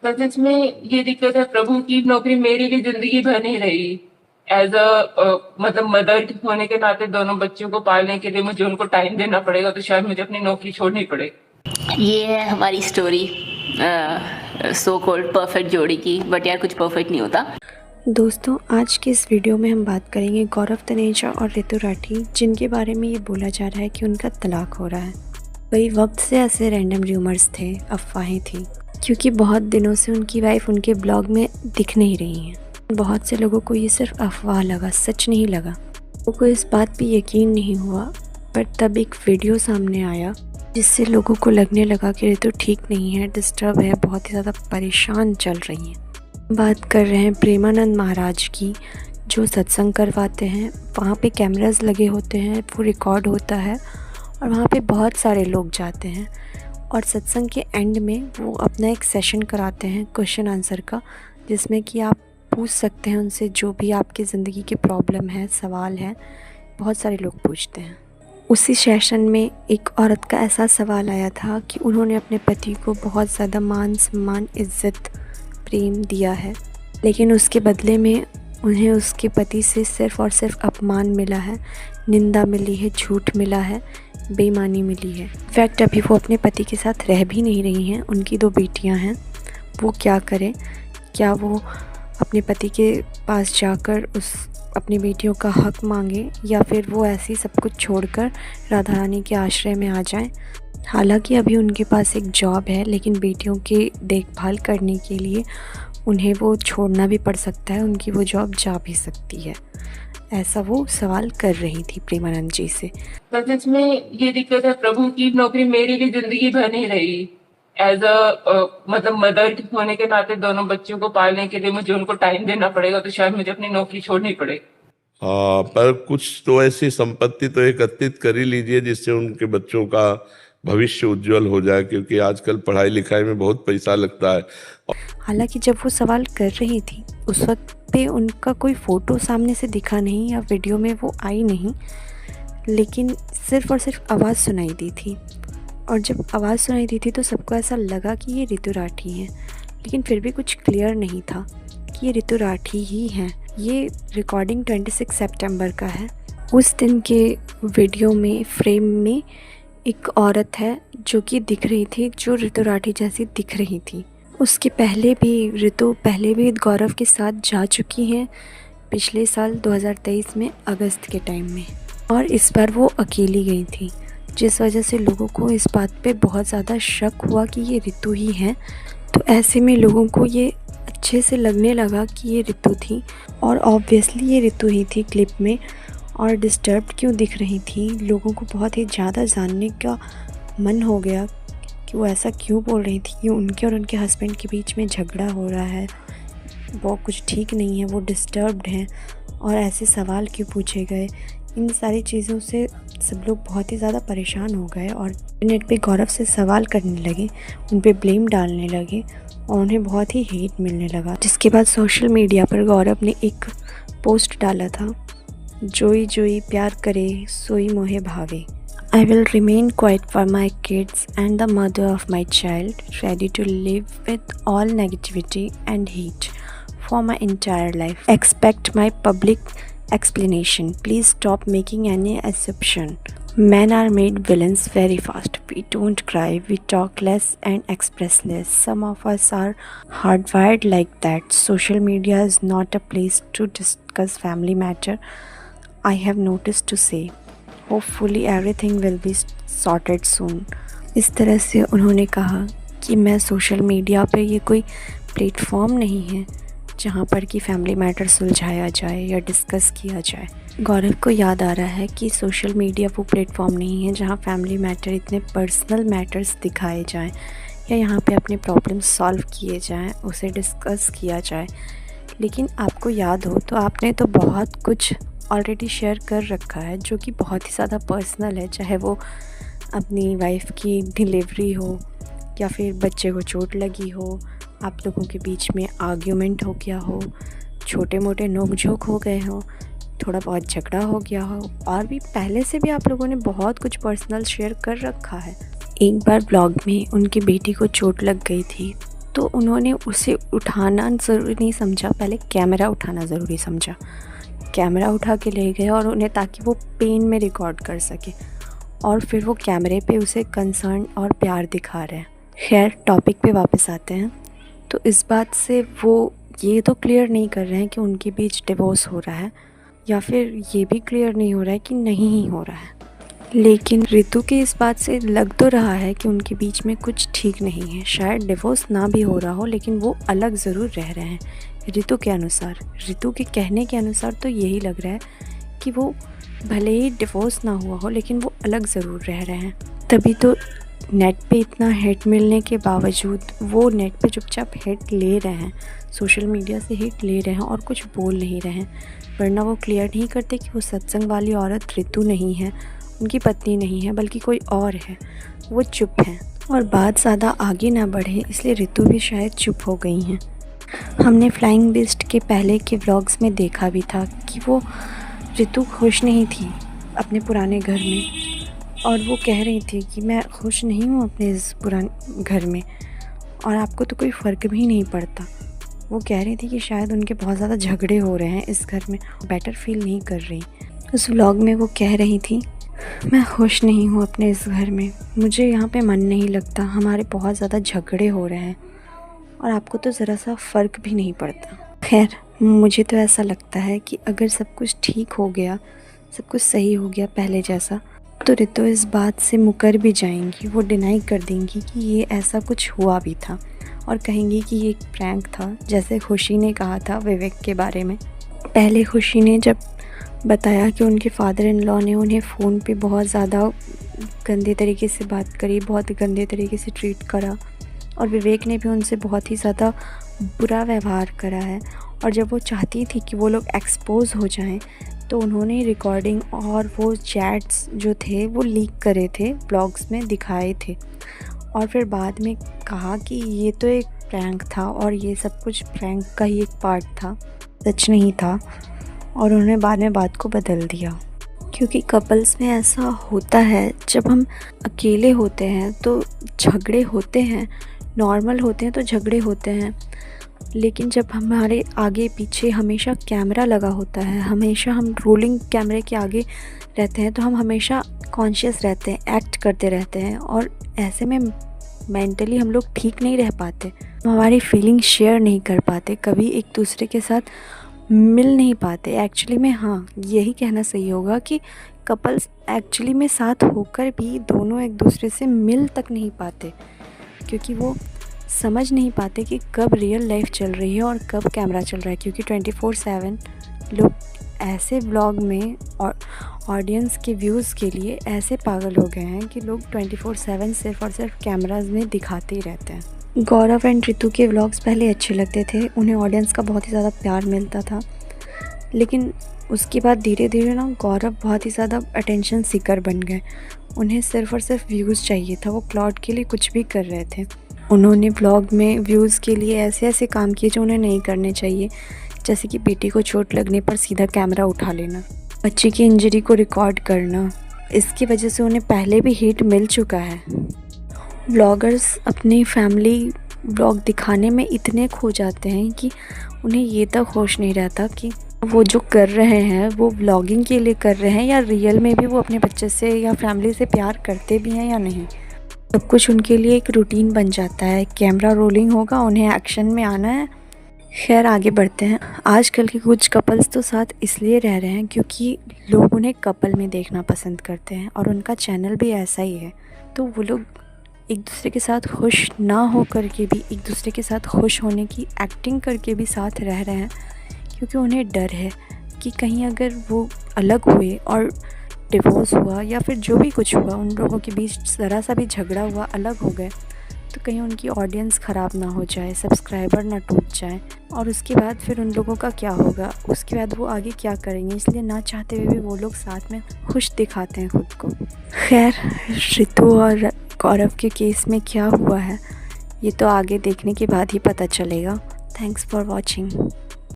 पर सच में ये दिक्कत है प्रभु की नौकरी मेरी भी ज़िंदगी भर नहीं रही। एज़ मतलब मदर होने के नाते दोनों बच्चों को पालने के लिए मुझे उनको टाइम देना पड़ेगा, तो शायद मुझे अपनी नौकरी छोड़नी पड़े। ये है हमारी स्टोरी सो कॉल्ड परफेक्ट जोड़ी की, बट यार कुछ परफेक्ट नहीं होता। दोस्तों, आज के इस वीडियो में हम बात करेंगे गौरव तनेजा और ऋतु राठी, जिनके बारे में ये बोला जा रहा है कि उनका तलाक हो रहा है। कई वक्त से ऐसे रैंडम रूमर्स थे, अफवाहें थी, क्योंकि बहुत दिनों से उनकी वाइफ उनके ब्लॉग में दिख नहीं रही हैं। बहुत से लोगों को ये सिर्फ अफवाह लगा, सच नहीं लगा। लोगों को इस बात पे यकीन नहीं हुआ, पर तब एक वीडियो सामने आया जिससे लोगों को लगने लगा कि ऋतु ठीक नहीं है, डिस्टर्ब है, बहुत ही ज़्यादा परेशान चल रही हैं। बात कर रहे हैं प्रेमानंद महाराज की, जो सत्संग करवाते हैं। वहाँ पे कैमरास लगे होते हैं, वो रिकॉर्ड होता है और वहाँ पे बहुत सारे लोग जाते हैं और सत्संग के एंड में वो अपना एक सेशन कराते हैं क्वेश्चन आंसर का, जिसमें कि आप पूछ सकते हैं उनसे जो भी आपकी ज़िंदगी की प्रॉब्लम है, सवाल है। बहुत सारे लोग पूछते हैं। उसी सेशन में एक औरत का ऐसा सवाल आया था कि उन्होंने अपने पति को बहुत ज़्यादा मान सम्मान, इज़्ज़त, प्रेम दिया है, लेकिन उसके बदले में उन्हें उसके पति से सिर्फ़ और सिर्फ अपमान मिला है, निंदा मिली है, झूठ मिला है, बेईमानी मिली है। इनफैक्ट अभी वो अपने पति के साथ रह भी नहीं रही हैं। उनकी 2 बेटियां हैं। वो क्या करें? क्या वो अपने पति के पास जाकर अपनी बेटियों का हक मांगे, या फिर वो ऐसे ही सब कुछ छोड़कर राधा रानी के आश्रय में आ जाएं? हालांकि अभी उनके पास एक जॉब है, लेकिन बेटियों की देखभाल करने के लिए उन्हें वो छोड़ना भी पड़ सकता है, उनकी वो जॉब जा भी सकती है। ऐसा वो सवाल कर रही थी प्रेमानंद जी से। पर सच में ये दिक्कत है प्रभु की नौकरी मेरी भी ज़िंदगी भर नहीं रही। एज़ मतलब मदर होने के नाते दोनों बच्चों को पालने के लिए मुझे उनको टाइम देना पड़ेगा, तो शायद मुझे अपनी नौकरी छोड़नी पड़े। हाँ, पर कुछ तो ऐसी संपत्ति तो एकत्रित कर ही लीजिए जिससे उनके बच्चों का भविष्य उज्जवल हो जाए, क्योंकि आजकल पढ़ाई लिखाई में बहुत पैसा लगता है। हालांकि जब वो सवाल कर रही थी उस वक्त पे उनका कोई फ़ोटो सामने से दिखा नहीं या वीडियो में वो आई नहीं, लेकिन सिर्फ़ और सिर्फ आवाज़ सुनाई दी थी। और जब आवाज़ सुनाई दी थी तो सबको ऐसा लगा कि ये ऋतु राठी हैं, लेकिन फिर भी कुछ क्लियर नहीं था कि ये ऋतु राठी ही हैं। ये रिकॉर्डिंग 26 सितंबर का है। उस दिन के वीडियो में फ्रेम में एक औरत है जो कि दिख रही थी, जो ऋतु राठी जैसी दिख रही थी। उसके पहले भी ऋतु पहले भी गौरव के साथ जा चुकी हैं, पिछले साल 2023 में अगस्त के टाइम में, और इस बार वो अकेली गई थी, जिस वजह से लोगों को इस बात पे बहुत ज़्यादा शक हुआ कि ये ऋतु ही है। तो ऐसे में लोगों को ये अच्छे से लगने लगा कि ये ऋतु थी, और ऑब्वियसली ये ऋतु ही थी क्लिप में। और डिस्टर्ब्ड क्यों दिख रही थी, लोगों को बहुत ही ज़्यादा जानने का मन हो गया कि वो ऐसा क्यों बोल रही थी कि उनके और उनके हस्बैंड के बीच में झगड़ा हो रहा है, वो कुछ ठीक नहीं है, वो डिस्टर्ब्ड हैं, और ऐसे सवाल क्यों पूछे गए। इन सारी चीज़ों से सब लोग बहुत ही ज़्यादा परेशान हो गए और इंटरनेट पे गौरव से सवाल करने लगे, उन पे ब्लेम डालने लगे और उन्हें बहुत ही हेट मिलने लगा। जिसके बाद सोशल मीडिया पर गौरव ने एक पोस्ट डाला था, जोई जोई प्यार करे सोई मोहे भावे। I will remain quiet for my kids and the mother of my child, ready to live with all negativity and hate for my entire life. Expect my public explanation. Please stop making any assumption. Men are made villains very fast. We don't cry, we talk less and express less. Some of us are hardwired like that. Social media is not a place to discuss family matter. I have noticed to say. Hopefully everything will be sorted soon. इस तरह से उन्होंने कहा कि मैं social media पे ये कोई प्लेटफॉर्म नहीं है जहाँ पर कि फैमिली मैटर सुलझाया जाए या डिस्कस किया जाए। गौरव को याद आ रहा है कि सोशल मीडिया वो प्लेटफॉर्म नहीं है जहाँ फैमिली मैटर, इतने पर्सनल मैटर्स दिखाए जाएं या यहाँ पे अपने प्रॉब्लम सॉल्व किए जाएं, उसे डिस्कस किया जाए। लेकिन आपको याद हो तो आपने तो बहुत कुछ ऑलरेडी शेयर कर रखा है जो कि बहुत ही ज़्यादा पर्सनल है, चाहे वो अपनी वाइफ की डिलीवरी हो या फिर बच्चे को चोट लगी हो, आप लोगों के बीच में आर्ग्यूमेंट हो गया हो, छोटे मोटे नोक-झोंक हो गए हो, थोड़ा बहुत झगड़ा हो गया हो, और भी पहले से भी आप लोगों ने बहुत कुछ पर्सनल शेयर कर रखा है। एक बार ब्लॉग में उनकी बेटी को चोट लग गई थी, तो तो उन्होंने उसे उठाना ज़रूरी नहीं समझा, पहले कैमरा उठाना ज़रूरी समझा। कैमरा उठा के ले गए और उन्हें, ताकि वो पेन में रिकॉर्ड कर सके, और फिर वो कैमरे पे उसे कंसर्न और प्यार दिखा रहे हैं। खैर, टॉपिक पे वापस आते हैं। तो इस बात से वो ये तो क्लियर नहीं कर रहे हैं कि उनके बीच डिवोर्स हो रहा है, या फिर ये भी क्लियर नहीं हो रहा है कि नहीं ही हो रहा है। लेकिन रितु के इस बात से लग तो रहा है कि उनके बीच में कुछ ठीक नहीं है। शायद डिवोर्स ना भी हो रहा हो, लेकिन वो अलग ज़रूर रह रहे हैं। रितु के अनुसार, रितु के कहने के अनुसार तो यही लग रहा है कि वो भले ही डिवोर्स ना हुआ हो, लेकिन वो अलग ज़रूर रह रहे हैं। तभी तो नेट पे इतना हिट मिलने के बावजूद वो नेट पे चुपचाप हिट ले रहे हैं, सोशल मीडिया से हिट ले रहे हैं और कुछ बोल नहीं रहे हैं। वरना वो क्लियर नहीं करते कि वो सत्संग वाली औरत रितु नहीं है, उनकी पत्नी नहीं है, बल्कि कोई और है। वो चुप हैं और बात ज़्यादा आगे ना बढ़े, इसलिए रितु भी शायद चुप हो गई हैं। हमने फ्लाइंग बिस्ट के पहले के व्लॉग्स में देखा भी था कि वो रितु खुश नहीं थी अपने पुराने घर में, और वो कह रही थी कि मैं खुश नहीं हूँ अपने इस पुराने घर में, और आपको तो कोई फ़र्क भी नहीं पड़ता। वो कह रही थी कि शायद उनके बहुत ज़्यादा झगड़े हो रहे हैं इस घर में, बेटर फील नहीं कर रही। उस व्लॉग में वो कह रही थी, मैं खुश नहीं हूँ अपने इस घर में, मुझे यहाँ पे मन नहीं लगता, हमारे बहुत ज़्यादा झगड़े हो रहे हैं और आपको तो ज़रा सा फ़र्क भी नहीं पड़ता। खैर, मुझे तो ऐसा लगता है कि अगर सब कुछ ठीक हो गया, सब कुछ सही हो गया पहले जैसा, तो रितु इस बात से मुकर भी जाएंगी। वो डिनाई कर देंगी कि ये ऐसा कुछ हुआ भी था, और कहेंगी कि ये एक प्रैंक था, जैसे खुशी ने कहा था विवेक के बारे में। पहले खुशी ने जब बताया कि उनके फादर इन लॉ ने उन्हें फ़ोन पे बहुत ज़्यादा गंदे तरीके से बात करी, बहुत गंदे तरीके से ट्रीट करा, और विवेक ने भी उनसे बहुत ही ज़्यादा बुरा व्यवहार करा है। और जब वो चाहती थी कि वो लोग एक्सपोज हो जाएं, तो उन्होंने रिकॉर्डिंग और वो चैट्स जो थे वो लीक करे थे, ब्लॉग्स में दिखाए थे, और फिर बाद में कहा कि ये तो एक प्रैंक था और ये सब कुछ प्रैंक का ही एक पार्ट था, सच नहीं था। और उन्होंने बाद में बात को बदल दिया, क्योंकि कपल्स में ऐसा होता है, जब हम अकेले होते हैं तो झगड़े होते हैं, नॉर्मल होते हैं तो झगड़े होते हैं, लेकिन जब हमारे आगे पीछे हमेशा कैमरा लगा होता है, हमेशा हम रोलिंग कैमरे के आगे रहते हैं, तो हम हमेशा कॉन्शियस रहते हैं, एक्ट करते रहते हैं, और ऐसे में मेंटली हम लोग ठीक नहीं रह पाते, हमारी फीलिंग शेयर नहीं कर पाते, कभी एक दूसरे के साथ मिल नहीं पाते। एक्चुअली में हाँ, यही कहना सही होगा कि कपल्स एक्चुअली में साथ होकर भी दोनों एक दूसरे से मिल तक नहीं पाते, क्योंकि वो समझ नहीं पाते कि कब रियल लाइफ चल रही है और कब कैमरा चल रहा है। क्योंकि 24/7 लोग ऐसे व्लॉग में और ऑडियंस के व्यूज़ के लिए ऐसे पागल हो गए हैं कि लोग 24/7 सिर्फ और सिर्फ कैमराज में दिखाते ही रहते हैं। गौरव एंड रितु के व्लॉग्स पहले अच्छे लगते थे, उन्हें ऑडियंस का बहुत ही ज़्यादा प्यार मिलता था, लेकिन उसके बाद धीरे धीरे ना गौरव बहुत ही ज़्यादा अटेंशन सीकर बन गए। उन्हें सिर्फ और सिर्फ व्यूज़ चाहिए था, वो क्लाउड के लिए कुछ भी कर रहे थे। उन्होंने व्लॉग में व्यूज़ के लिए ऐसे ऐसे काम किए जो उन्हें नहीं करने चाहिए, जैसे कि बेटी को चोट लगने पर सीधा कैमरा उठा लेना, बच्चे की इंजरी को रिकॉर्ड करना। इसकी वजह से उन्हें पहले भी हिट मिल चुका है। व्लॉगर्स अपनी फैमिली व्लॉग दिखाने में इतने खो जाते हैं कि उन्हें ये तक होश नहीं रहता कि वो जो कर रहे हैं वो व्लॉगिंग के लिए कर रहे हैं या रियल में भी वो अपने बच्चे से या फैमिली से प्यार करते भी हैं या नहीं। सब कुछ उनके लिए एक रूटीन बन जाता है, कैमरा रोलिंग होगा, उन्हें एक्शन में आना है। खैर, आगे बढ़ते हैं। आजकल के कुछ कपल्स तो साथ इसलिए रह रहे हैं क्योंकि लोग उन्हें कपल में देखना पसंद करते हैं, और उनका चैनल भी ऐसा ही है। तो वो लोग एक दूसरे के साथ खुश ना हो करके भी एक दूसरे के साथ खुश होने की एक्टिंग करके भी साथ रह रहे हैं, क्योंकि उन्हें डर है कि कहीं अगर वो अलग हुए और डिवोर्स हुआ या फिर जो भी कुछ हुआ, उन लोगों के बीच ज़रा सा भी झगड़ा हुआ, अलग हो गए, तो कहीं उनकी ऑडियंस ख़राब ना हो जाए, सब्सक्राइबर ना टूट जाए, और उसके बाद फिर उन लोगों का क्या होगा, उसके बाद वो आगे क्या करेंगे। इसलिए ना चाहते हुए भी वो लोग साथ में खुश दिखाते हैं खुद को। खैर, रितु और गौरव के केस में क्या हुआ है ये तो आगे देखने के बाद ही पता चलेगा। Thanks for watching.